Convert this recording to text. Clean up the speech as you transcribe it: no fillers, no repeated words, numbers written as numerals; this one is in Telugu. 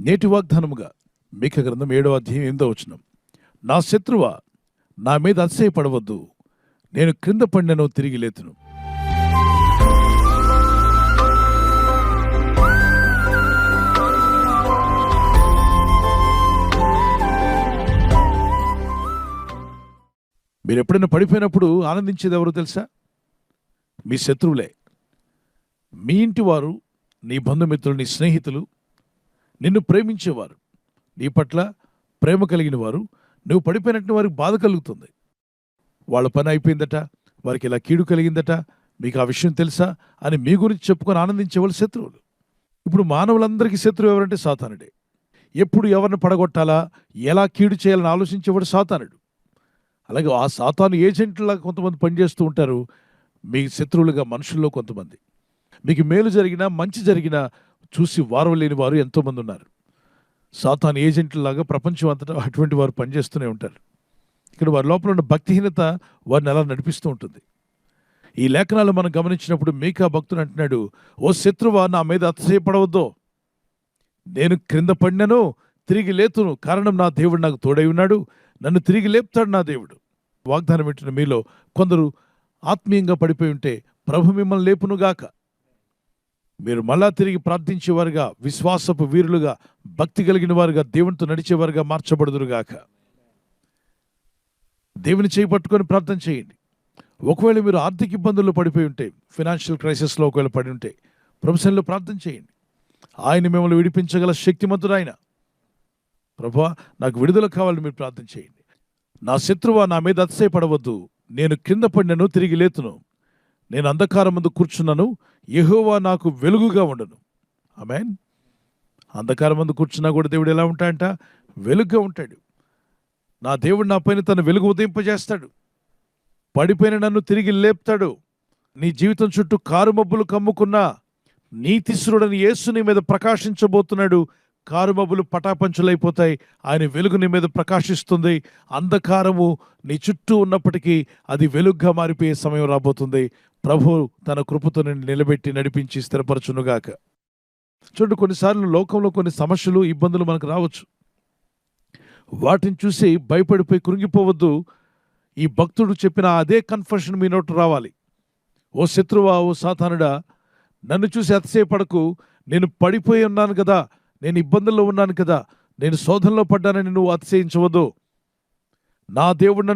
నేటి వాగ్దానముగా మీకా గ్రంథం 7వ అధ్యాయం 8వ వచనం. నా శత్రువా, నా మీద అతిశయపడవద్దు, నేను క్రింద పడినను తిరిగి లేతును. మీరు ఎప్పుడైనా పడిపోయినప్పుడు ఆనందించేది ఎవరో తెలుసా? మీ శత్రువులే. మీ ఇంటి వారు, నీ బంధుమిత్రులు, నీ స్నేహితులు, నిన్ను ప్రేమించేవారు, నీ పట్ల ప్రేమ కలిగిన వారు, నువ్వు పడిపోయినట్టు వారికి బాధ కలుగుతుంది. వాళ్ళ పని అయిపోయిందట, వారికి ఇలా కీడు కలిగిందట, మీకు ఆ విషయం తెలుసా అని మీ గురించి చెప్పుకొని ఆనందించేవాళ్ళు శత్రువులు. ఇప్పుడు మానవులందరికీ శత్రువు ఎవరంటే సాతానుడే. ఎప్పుడు ఎవరిని పడగొట్టాలా, ఎలా కీడు చేయాలని ఆలోచించేవాడు సాతానుడు. అలాగే ఆ సాతాను ఏజెంట్లా కొంతమంది పనిచేస్తూ ఉంటారు. మీ శత్రువులుగా మనుషుల్లో కొంతమంది. మీకు మేలు జరిగినా మంచి జరిగినా చూసి వారవలేని వారు ఎంతోమంది ఉన్నారు. సాతాను ఏజెంట్లలాగా ప్రపంచం అంతటా అటువంటి వారు పనిచేస్తూనే ఉంటారు. ఇక్కడ వారి లోపల ఉన్న భక్తిహీనత వారిని అలా నడిపిస్తూ ఉంటుంది. ఈ లేఖనాలు మనం గమనించినప్పుడు మీకా భక్తుడు అంటున్నాడు, ఓ శత్రువా, నా మీద అతిశయపడవద్దో, నేను క్రింద పడినను తిరిగి లేతును, కారణం నా దేవుడు నాకు తోడై ఉన్నాడు, నన్ను తిరిగి లేపుతాడు నా దేవుడు. వాగ్దానం పెట్టిన మీలో కొందరు ఆత్మీయంగా పడిపోయి ఉంటే ప్రభు మిమ్మల్ని లేపునుగాక. మీరు మళ్ళా తిరిగి ప్రార్థించేవారుగా, విశ్వాసపు వీరులుగా, భక్తి కలిగిన వారుగా, దేవునితో నడిచేవారుగా మార్చబడుదురుగాక. దేవుని చేయి పట్టుకొని ప్రార్థన చేయండి. ఒకవేళ మీరు ఆర్థిక ఇబ్బందుల్లో పడిపోయి ఉంటే, ఫైనాన్షియల్ క్రైసిస్లో ఒకవేళ పడి ఉంటే, ప్రభువులో ప్రార్థన చేయండి. ఆయన మిమ్మల్ని విడిపించగల శక్తిమంతుడు ఆయన. ప్రభువా, నాకు విడుదల కావాలని మీరు ప్రార్థన చేయండి. నా శత్రువా, నా మీద అతిశయపడవద్దు, నేను కింద పడినను తిరిగి లేతును, నేను అంధకారం ముందు కూర్చున్నాను, యెహోవా నాకు వెలుగుగా ఉండను. ఆమేన్. అంధకారం ముందు కూర్చున్నా కూడా దేవుడు ఎలా ఉంటాడంట? వెలుగుగా ఉంటాడు. నా దేవుడు నా పైన తన వెలుగు ఉదయింపజేస్తాడు. పడిపోయిన నన్ను తిరిగి లేపుతాడు. నీ జీవితం చుట్టూ కారుమబ్బులు కమ్ముకున్నా నీతిశ్వరుడని యేసు నీ మీద ప్రకాశించబోతున్నాడు. కారుమబ్బులు పటాపంచులైపోతాయి, ఆయన వెలుగు నీ మీద ప్రకాశిస్తుంది. అంధకారము నీ చుట్టూ ఉన్నప్పటికీ అది వెలుగుగా మారిపోయే సమయం రాబోతుంది. ప్రభు తన కృపతో నిలబెట్టి నడిపించి స్థిరపరచునుగాక. చూడండి, కొన్నిసార్లు లోకంలో కొన్ని సమస్యలు, ఇబ్బందులు మనకు రావచ్చు. వాటిని చూసి భయపడిపోయి కృంగిపోవద్దు. ఈ భక్తుడు చెప్పిన అదే కన్ఫెషన్ మీ నోటు రావాలి. ఓ శత్రువా, ఓ సాతానుడా, నన్ను చూసి అతిశయపడకు, నేను పడిపోయి ఉన్నాను కదా, నేను ఇబ్బందుల్లో ఉన్నాను కదా, నేను శోధనలో పడ్డానని నువ్వు అతిశయించవద్దు. నా దేవుడు నన్ను